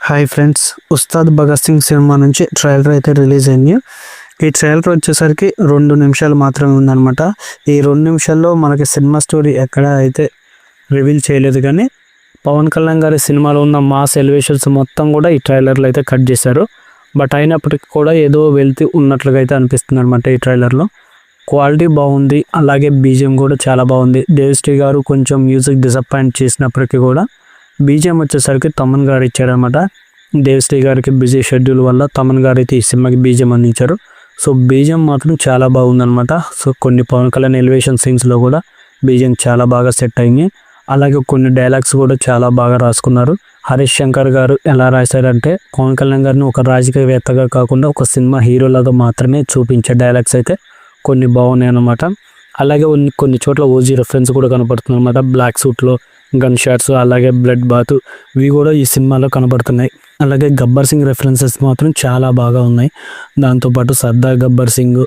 Hi friends, Ustaad Bhagat Singh cinema నుంచి trailer అయితే release అయింది. ఈ ట్రైలర్ వచ్చేసరికి 2 నిమిషాలు మాత్రమే ఉందన్నమాట. ఈ 2 నిమిషాల్లో మనకి సినిమా స్టోరీ ఎక్కడ అయితే రివీల్ చేయలేదు, కానీ పవన్ కళ్యాణ్ గారి సినిమాలో ఉన్న మాస్ ఎలివేషన్స్ మొత్తం కూడా ఈ ట్రైలర్లో అయితే కట్ చేశారు. బట్ అయినప్పటికీ కూడా ఏదో వెళ్తూ ఉన్నట్లుగా అయితే అనిపిస్తుంది అనమాట. ఈ ట్రైలర్లో క్వాలిటీ బాగుంది, అలాగే బీజిఎం కూడా చాలా బాగుంది. దేవిశ్రీ గారు కొంచెం మ్యూజిక్ డిసప్పాయింట్ చేసినప్పటికీ కూడా బీజిఎం వచ్చేసరికి తమన్ గారు ఇచ్చారనమాట. దేవిశ్రీ గారికి బిజీ షెడ్యూల్ వల్ల తమన్ గారు అయితే ఈ సినిమాకి బీజిఎం అందించారు. సో బీజిఎం మాత్రం చాలా బాగుందనమాట. సో కొన్ని పవన్ కళ్యాణ్ ఎలివేషన్ సీన్స్లో కూడా బీజిఎం చాలా బాగా సెట్ అయింది. అలాగే కొన్ని డైలాగ్స్ కూడా చాలా బాగా రాసుకున్నారు. హరీష్ శంకర్ గారు ఎలా రాశారంటే, పవన్ కళ్యాణ్ గారిని ఒక రాజకీయవేత్తగా కాకుండా ఒక సినిమా హీరోలాగా మాత్రమే చూపించే డైలాగ్స్ అయితే కొన్ని బాగున్నాయి అన్నమాట. అలాగే కొన్ని చోట్ల ఓజీ రెఫరెన్స్ కూడా కనపడుతుంది అనమాట. బ్లాక్ సూట్లో గన్ షాట్స్, అలాగే బ్లడ్ బాత్, ఇవి కూడా ఈ సినిమాలో కనబడుతున్నాయి. అలాగే గబ్బర్ సింగ్ రెఫరెన్సెస్ మాత్రం చాలా బాగా ఉన్నాయి. దాంతోపాటు సర్దార్ గబ్బర్ సింగ్,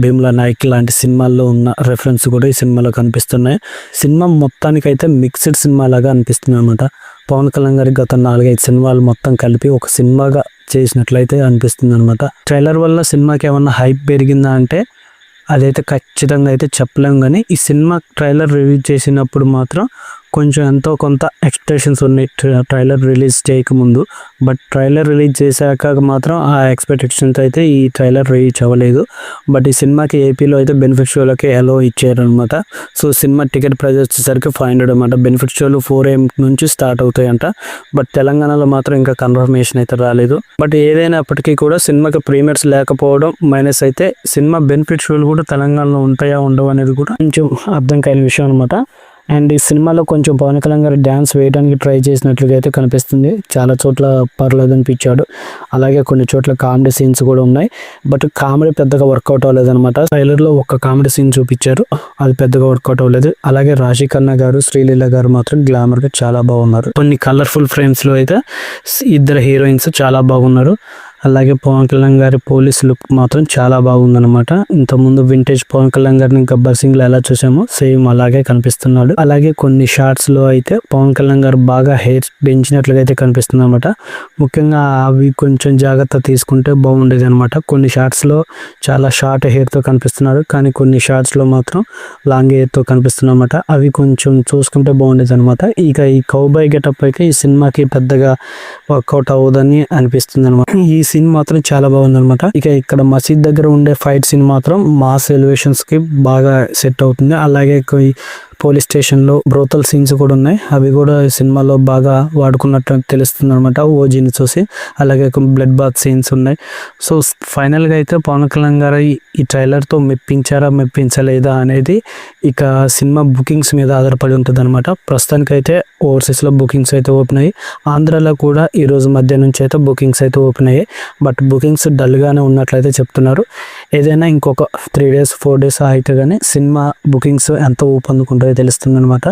భీమ్లా నాయక్ లాంటి సినిమాల్లో ఉన్న రెఫరెన్స్ కూడా ఈ సినిమాలో కనిపిస్తున్నాయి. సినిమా మొత్తానికైతే మిక్స్డ్ సినిమా లాగా అనిపిస్తుంది అనమాట. పవన్ కళ్యాణ్ గారికి గత 4-5 సినిమాలు మొత్తం కలిపి ఒక సినిమాగా చేసినట్లయితే అనిపిస్తుంది అనమాట. ట్రైలర్ వల్ల సినిమాకి ఏమన్నా హైప్ పెరిగిందా అంటే అదైతే ఖచ్చితంగా అయితే చెప్పలేం, కానీ ఈ సినిమా ట్రైలర్ రిలీజ్ చేసినప్పుడు మాత్రం కొంచెం ఎంతో కొంత ఎక్స్పెక్టేషన్స్ ఉన్నాయి ట్రైలర్ రిలీజ్ చేయకముందు. బట్ ట్రైలర్ రిలీజ్ చేశాక మాత్రం ఆ ఎక్స్పెక్టేషన్స్ అయితే ఈ ట్రైలర్ రీచ్ అవ్వలేదు. బట్ ఈ సినిమాకి ఏపీలో అయితే బెనిఫిట్ షోలకి అలో ఇచ్చారనమాట. సో సినిమా టికెట్ ప్రైస్ వచ్చేసరికి 500 అనమాట. బెనిఫిట్ షోలు 4 AM నుంచి స్టార్ట్ అవుతాయంట. బట్ తెలంగాణలో మాత్రం ఇంకా కన్ఫర్మేషన్ అయితే రాలేదు. బట్ ఏదైనప్పటికీ కూడా సినిమాకి ప్రీమియర్స్ లేకపోవడం మైనస్ అయితే, సినిమా బెనిఫిట్ షోలు కూడా తెలంగాణలో ఉంటాయా ఉండవు అనేది కూడా కొంచెం అర్థం కాని విషయం అనమాట. అండ్ ఈ సినిమాలో కొంచెం పవన్ కళ్యాణ్ గారు డ్యాన్స్ వేయడానికి ట్రై చేసినట్లుగా అయితే కనిపిస్తుంది. చాలా చోట్ల పర్లేదు అనిపించాడు. అలాగే కొన్ని చోట్ల కామెడీ సీన్స్ కూడా ఉన్నాయి. బట్ కామెడీ పెద్దగా వర్కౌట్ అవ్వలేదు అనమాట. ట్రైలర్లో ఒక కామెడీ సీన్ చూపించారు, అది పెద్దగా వర్కౌట్ అవ్వలేదు. అలాగే రాశి ఖన్నా గారు, శ్రీలీల గారు మాత్రం గ్లామర్గా చాలా బాగున్నారు. కొన్ని కలర్ఫుల్ ఫ్రేమ్స్లో అయితే ఇద్దరు హీరోయిన్స్ చాలా బాగున్నారు. అలాగే పవన్ కళ్యాణ్ గారి పోలీస్ లుక్ మాత్రం చాలా బాగుందనమాట. ఇంతకుముందు వింటేజ్ పవన్ కళ్యాణ్ గారిని గబ్బర్ సింగ్ లో ఎలా చూసామో సేమ్ అలాగే కనిపిస్తున్నాడు. అలాగే కొన్ని షార్ట్స్ లో అయితే పవన్ కళ్యాణ్ గారు బాగా హెయిర్ పెంచినట్లుగా అయితే కనిపిస్తుంది అనమాట. ముఖ్యంగా అవి కొంచెం జాగ్రత్త తీసుకుంటే బాగుండేది అనమాట. కొన్ని షార్ట్స్ లో చాలా షార్ట్ హెయిర్ తో కనిపిస్తున్నారు, కానీ కొన్ని షార్ట్స్ లో మాత్రం లాంగ్ హెయిర్ తో కనిపిస్తుంది అనమాట. అవి కొంచెం చూసుకుంటే బాగుండేది అనమాట. ఇక ఈ కౌబాయ్ గెటప్ అయితే ఈ సినిమాకి పెద్దగా వర్కౌట్ అవ్వదని అనిపిస్తుంది అనమాట. ఈ సీన్ మాత్రం చాలా బాగుంది అనమాట. ఇక ఇక్కడ మసీద్ దగ్గర ఉండే ఫైట్ సీన్ మాత్రం మాస్ ఎలివేషన్స్ కి బాగా సెట్ అవుతుంది. అలాగే పోలీస్ స్టేషన్ లో బ్రోతల్ సీన్స్ కూడా ఉన్నాయి, అవి కూడా సినిమాలో బాగా వాడుకున్నట్టు తెలుస్తుంది అనమాట ఓజీని చూసి. అలాగే బ్లడ్ బాత్ సీన్స్ ఉన్నాయి. సో ఫైనల్ గా అయితే పవన్ కళ్యాణ్ గారు ఈ ట్రైలర్ తో మెప్పించలేదా అనేది ఇక సినిమా బుకింగ్స్ మీద ఆధారపడి ఉంటుంది అనమాట. ప్రస్తుతానికైతే ఓవర్సీస్ లో బుకింగ్స్ అయితే ఓపెన్ అయ్యి, ఆంధ్రాలో కూడా ఈ రోజు మధ్య నుంచి అయితే బుకింగ్స్ అయితే ఓపెన్ అయ్యాయి. బట్ బుకింగ్స్ డల్ గానే ఉన్నట్లయితే చెప్తున్నారు. ఏదైనా ఇంకొక 3 days 4 days అయితే కానీ సినిమా బుకింగ్స్ ఎంత ఊపందుకుంటాయో తెలుస్తుంది అనమాట.